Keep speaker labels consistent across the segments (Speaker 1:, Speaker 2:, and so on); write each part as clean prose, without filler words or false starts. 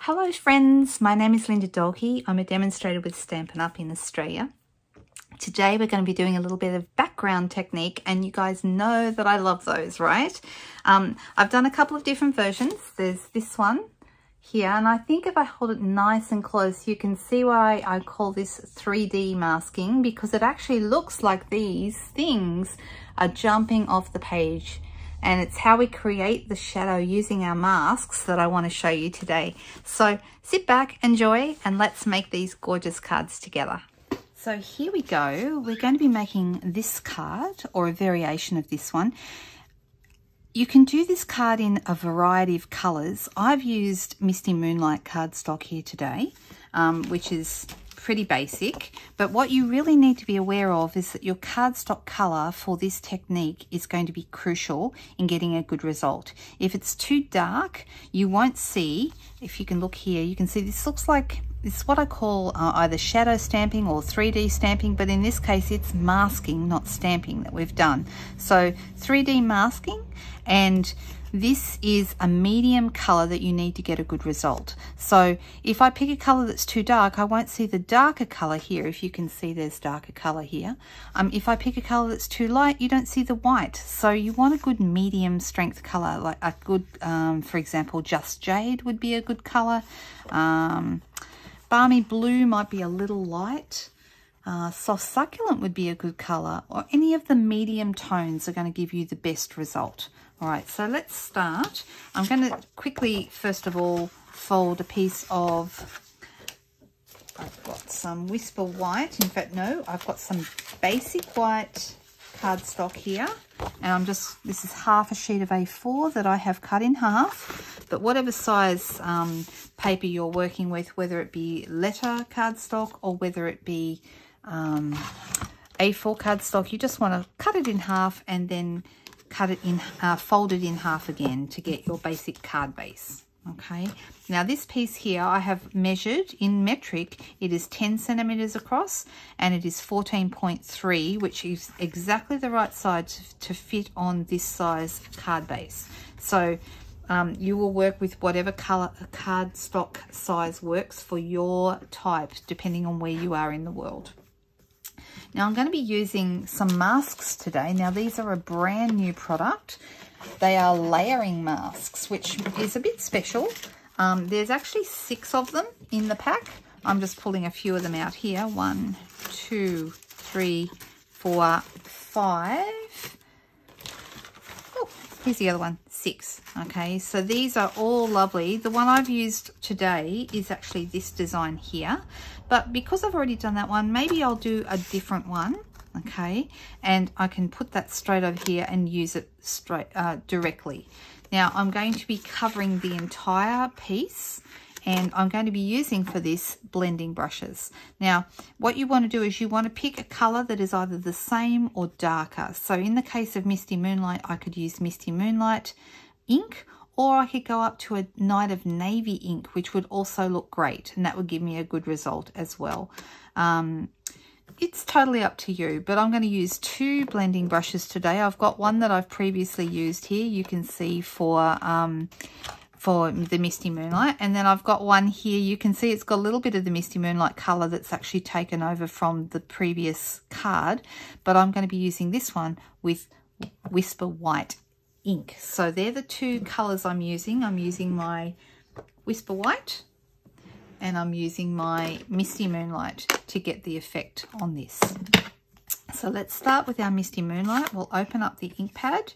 Speaker 1: Hello friends, my name is Linda Dolke. I'm a demonstrator with Stampin' Up in Australia. Today we're going to be doing a little bit of background technique, and you guys know that I love those, right? I've done a couple of different versions. There's this one here, and I think if I hold it nice and close you can see why I call this 3D masking, because it actually looks like these things are jumping off the page. And it's how we create the shadow using our masks that I want to show you today. So sit back, enjoy, and let's make these gorgeous cards together. So here we go. We're going to be making this card, or a variation of this one. You can do this card in a variety of colours. I've used Misty Moonlight cardstock here today, which is pretty basic, but what you really need to be aware of is that your cardstock color for this technique is going to be crucial in getting a good result. If it's too dark, you won't see. If you can look here, you can see this looks like, it's what I call either shadow stamping or 3D stamping, but in this case it's masking, not stamping, that we've done. So 3D masking, and this is a medium color that you need to get a good result. So if I pick a color that's too dark, I won't see the darker color here. If you can see, there's darker color here. If I pick a color that's too light, you don't see the white. So you want a good medium strength color, like a good, for example, Just Jade would be a good color. Balmy Blue might be a little light. Soft Succulent would be a good color, or any of the medium tones are going to give you the best result. All right, so let's start. I'm going to quickly, first of all, fold a piece of, I've got some Whisper White. In fact, no, I've got some basic white cardstock here. And this is half a sheet of A4 that I have cut in half. But whatever size paper you're working with, whether it be letter cardstock or whether it be A4 cardstock, you just want to cut it in half and then cut it in, fold it in half again to get your basic card base. Okay, now this piece here I have measured in metric. It is 10 centimeters across and it is 14.3, which is exactly the right size to fit on this size card base. So you will work with whatever color cardstock size works for your type, depending on where you are in the world. Now I'm going to be using some masks today. Now these are a brand new product. They are layering masks, which is a bit special. There's actually 6 of them in the pack. I'm just pulling a few of them out here. 1, 2, 3, 4, 5. Oh, here's the other one, 6. Okay, so these are all lovely. The one I've used today is actually this design here. But because I've already done that one, maybe I'll do a different one. Okay, and I can put that straight over here and use it straight directly. Now I'm going to be covering the entire piece, and I'm going to be using for this blending brushes. Now what you want to do is you want to pick a color that is either the same or darker. So in the case of Misty Moonlight, I could use Misty Moonlight ink, or I could go up to a Night of Navy ink, which would also look great, and that would give me a good result as well. It's totally up to you, but I'm going to use 2 blending brushes today. I've got one that I've previously used here, you can see, for the Misty Moonlight, and then I've got one here. You can see it's got a little bit of the Misty Moonlight color that's actually taken over from the previous card, but I'm going to be using this one with Whisper White ink. So they're the 2 colors I'm using. I'm using my Whisper White and I'm using my Misty Moonlight to get the effect on this. So let's start with our Misty Moonlight. We'll open up the ink pad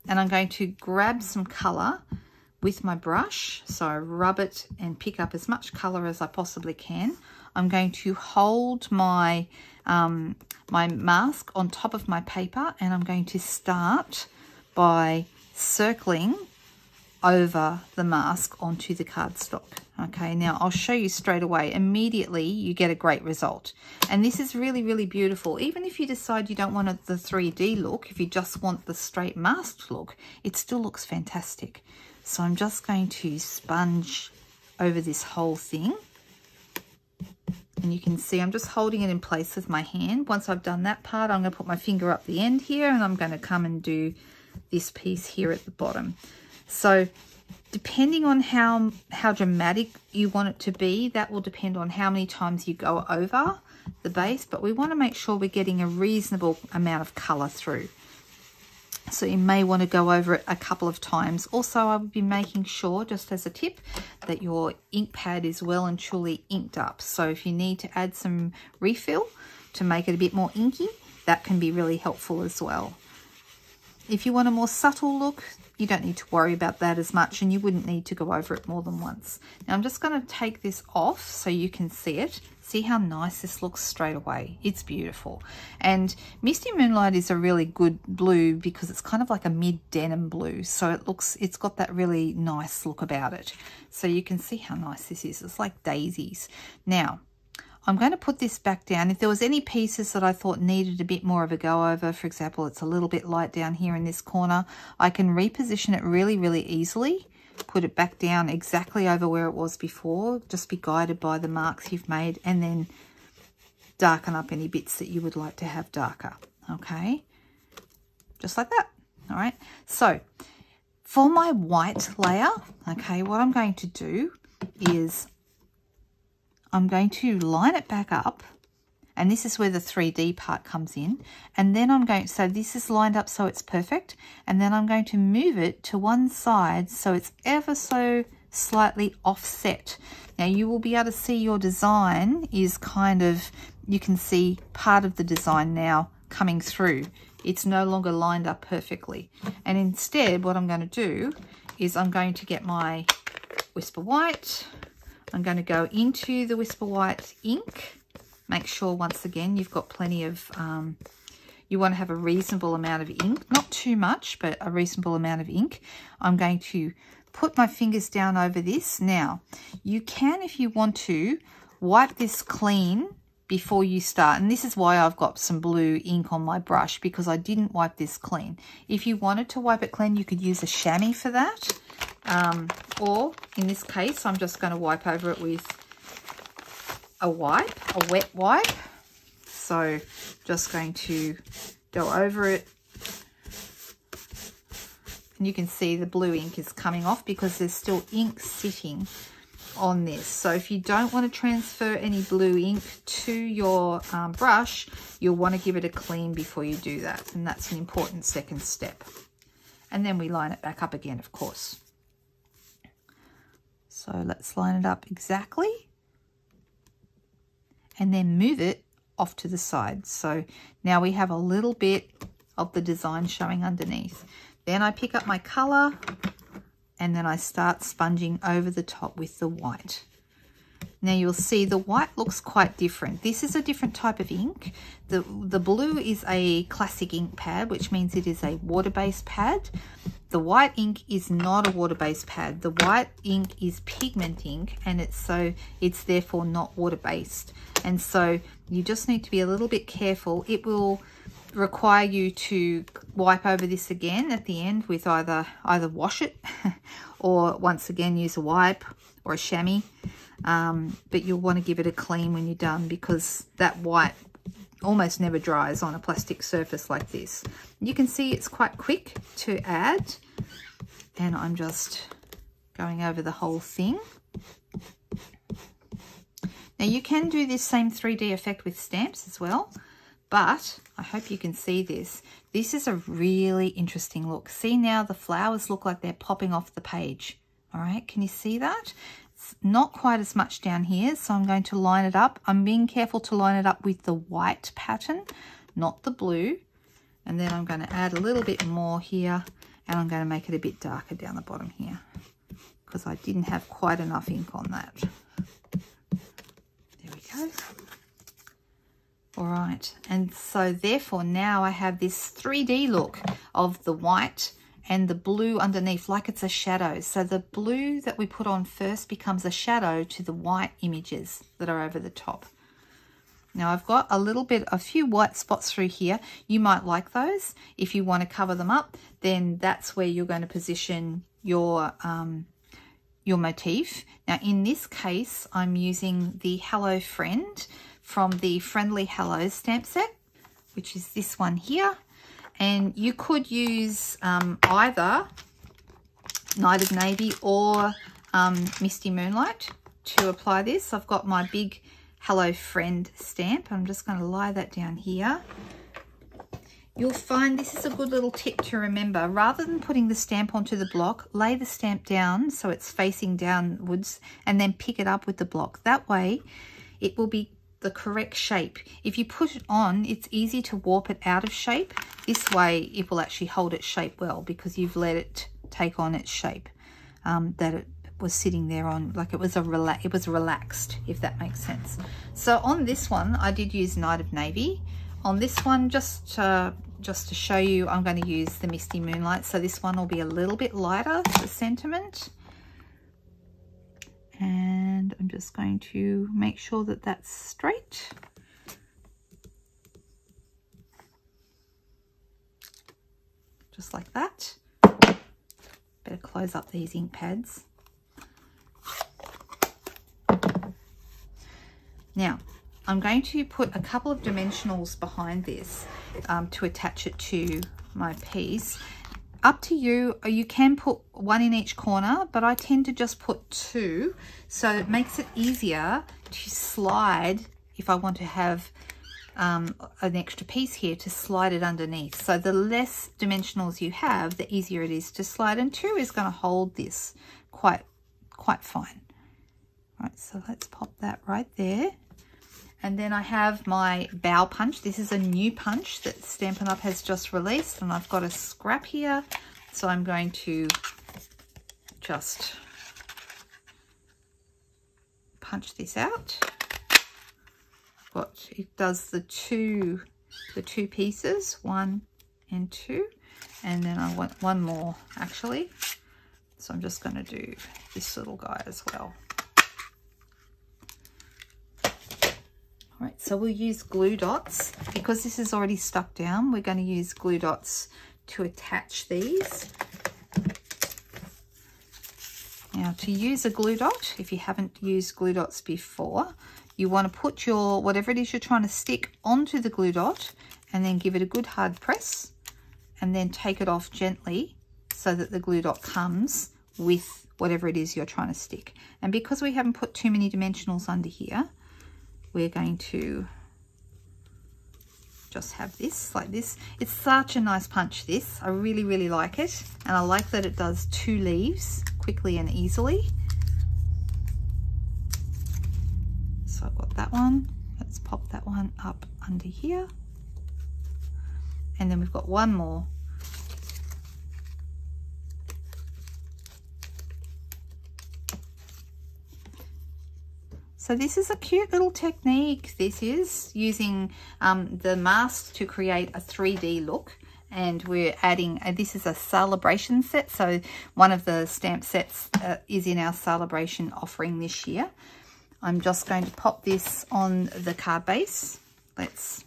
Speaker 1: and I'm going to grab some color with my brush. So I rub it and pick up as much color as I possibly can. I'm going to hold my my mask on top of my paper, and I'm going to start by circling over the mask onto the cardstock. Okay, now I'll show you straight away. Immediately you get a great result, and this is really, really beautiful. Even if you decide you don't want the 3D look, if you just want the straight masked look, it still looks fantastic. So I'm just going to sponge over this whole thing, and you can see I'm just holding it in place with my hand. Once I've done that part, I'm going to put my finger up the end here, and I'm going to come and do this piece here at the bottom. So Depending on how dramatic you want it to be, that will depend on how many times you go over the base, but we want to make sure we're getting a reasonable amount of colour through. So you may want to go over it a couple of times. Also, I would be making sure, just as a tip, that your ink pad is well and truly inked up. So if you need to add some refill to make it a bit more inky, that can be really helpful as well. If you want a more subtle look, you don't need to worry about that as much, and you wouldn't need to go over it more than once. Now I'm just going to take this off so you can see it. See how nice this looks straight away. It's beautiful. And Misty Moonlight is a really good blue because it's kind of like a mid denim blue. So it's got that really nice look about it. So you can see how nice this is. It's like daisies. Now, I'm going to put this back down. If there was any pieces that I thought needed a bit more of a go over, for example, it's a little bit light down here in this corner, I can reposition it really, really easily. Put it back down exactly over where it was before. Just be guided by the marks you've made, and then darken up any bits that you would like to have darker. Okay, just like that. All right, so for my white layer, okay, what I'm going to do is I'm going to line it back up, and this is where the 3D part comes in, and then I'm going, so this is lined up so it's perfect, and then I'm going to move it to one side so it's ever so slightly offset. Now you will be able to see your design is kind of, you can see part of the design now coming through. It's no longer lined up perfectly, and instead what I'm going to do is I'm going to get my Whisper White. I'm going to go into the Whisper White ink. Make sure, once again, you've got plenty of, you want to have a reasonable amount of ink. Not too much, but a reasonable amount of ink. I'm going to put my fingers down over this. Now, you can, if you want to, wipe this clean before you start. And this is why I've got some blue ink on my brush, because I didn't wipe this clean. If you wanted to wipe it clean, you could use a chamois for that. Or in this case, I'm just going to wipe over it with a wet wipe. So just going to go over it. And you can see the blue ink is coming off because there's still ink sitting on this. So if you don't want to transfer any blue ink to your brush, you'll want to give it a clean before you do that. And that's an important second step. And then we line it back up again, of course. So let's line it up exactly, and then move it off to the side. So now we have a little bit of the design showing underneath. Then I pick up my color, and then I start sponging over the top with the white. Now you'll see the white looks quite different. This is a different type of ink. The blue is a classic ink pad, which means it is a water-based pad. The white ink is not a water-based pad. The white ink is pigment ink, and it's therefore not water-based. And so you just need to be a little bit careful. It will require you to wipe over this again at the end with either wash it or once again use a wipe or a chamois. But you'll want to give it a clean when you're done, because that white almost never dries on a plastic surface like this. You can see it's quite quick to add, and I'm just going over the whole thing. Now you can do this same 3D effect with stamps as well, but I hope you can see this. This is a really interesting look. See, now the flowers look like they're popping off the page. All right, can you see that? It's not quite as much down here, so I'm going to line it up. I'm being careful to line it up with the white pattern, not the blue. And then I'm going to add a little bit more here, and I'm going to make it a bit darker down the bottom here because I didn't have quite enough ink on that. There we go. All right, and so therefore now I have this 3D look of the white and the blue underneath, like it's a shadow. So the blue that we put on first becomes a shadow to the white images that are over the top. Now I've got a few white spots through here. You might like those. If you want to cover them up, then that's where you're going to position your motif. Now in this case, I'm using the Hello Friend from the Friendly Hello stamp set, which is this one here. And you could use either Night of Navy or Misty Moonlight to apply this. I've got my big Hello Friend stamp. I'm just going to lie that down here. You'll find this is a good little tip to remember. Rather than putting the stamp onto the block, lay the stamp down so it's facing downwards and then pick it up with the block. That way it will be the correct shape. If you put it on, it's easy to warp it out of shape. This way it will actually hold its shape well because you've let it take on its shape that it was sitting there on, like it was relaxed, if that makes sense. So on this one I did use Night of Navy. On this one, just to show you, I'm going to use the Misty Moonlight. So this one will be a little bit lighter, the sentiment. And I'm just going to make sure that that's straight. Just like that. Better close up these ink pads. Now, I'm going to put a couple of dimensionals behind this to attach it to my piece. Up to you, you can put one in each corner, but I tend to just put two, so it makes it easier to slide if I want to have an extra piece here to slide it underneath. So the less dimensionals you have, the easier it is to slide, and two is going to hold this quite fine. Right, so let's pop that right there. And then I have my bow punch. This is a new punch that Stampin' Up has just released, and I've got a scrap here. So I'm going to just punch this out. It does the two pieces, 1 and 2, and then I want one more actually. So I'm just going to do this little guy as well. Right, so we'll use glue dots. Because this is already stuck down, we're going to use glue dots to attach these. Now, to use a glue dot, if you haven't used glue dots before, you want to put your, whatever it is you're trying to stick onto the glue dot and then give it a good hard press and then take it off gently so that the glue dot comes with whatever it is you're trying to stick. And because we haven't put too many dimensionals under here, we're going to just have this like this. It's such a nice punch, this. I really, really like it. And I like that it does 2 leaves quickly and easily. So I've got that one. Let's pop that one up under here. And then we've got one more. So this is a cute little technique. This is using the mask to create a 3D look. And we're adding, this is a celebration set. So one of the stamp sets is in our celebration offering this year. I'm just going to pop this on the card base. Let's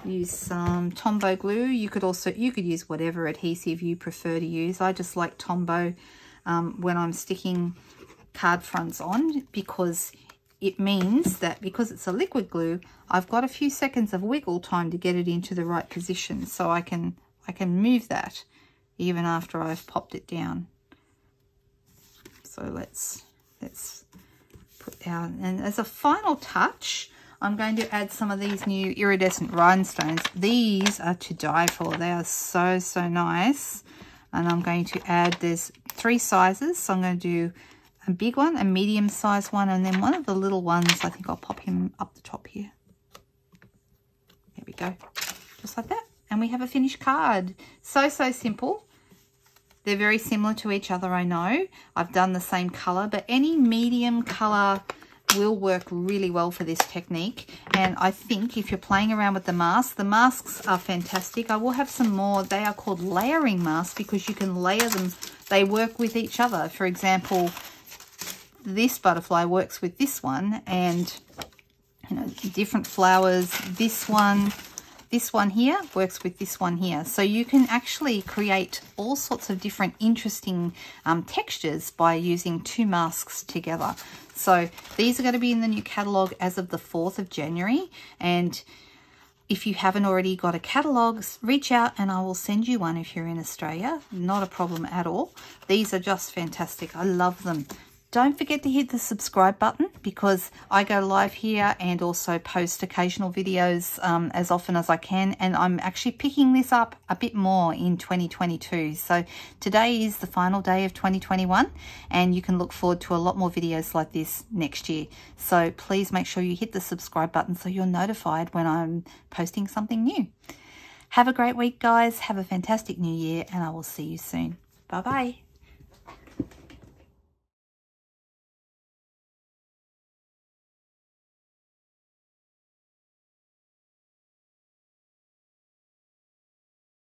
Speaker 1: use some Tombow glue. You could use whatever adhesive you prefer to use. I just like Tombow when I'm sticking card fronts on, because it means that because it's a liquid glue, I've got a few seconds of wiggle time to get it into the right position, so I can move that even after I've popped it down. So let's put down, and as a final touch, I'm going to add some of these new iridescent rhinestones. These are to die for. They are so nice. And I'm going to add, there's 3 sizes, so I'm going to do a big one, a medium sized one, and then one of the little ones. I think I'll pop him up the top here. There we go, just like that. And we have a finished card. So simple. They're very similar to each other, I know. I've done the same color, but any medium color will work really well for this technique. And I think if you're playing around with the masks are fantastic. I will have some more. They are called layering masks because you can layer them. They work with each other. For example, this butterfly works with this one, and you know, different flowers. This one here works with this one here. So you can actually create all sorts of different interesting textures by using 2 masks together. So these are going to be in the new catalogue as of the 4th of January. And if you haven't already got a catalogue, reach out and I will send you one if you're in Australia. Not a problem at all. These are just fantastic. I love them. Don't forget to hit the subscribe button because I go live here and also post occasional videos as often as I can. And I'm actually picking this up a bit more in 2022. So today is the final day of 2021 and you can look forward to a lot more videos like this next year. So please make sure you hit the subscribe button so you're notified when I'm posting something new. Have a great week, guys. Have a fantastic new year and I will see you soon. Bye-bye.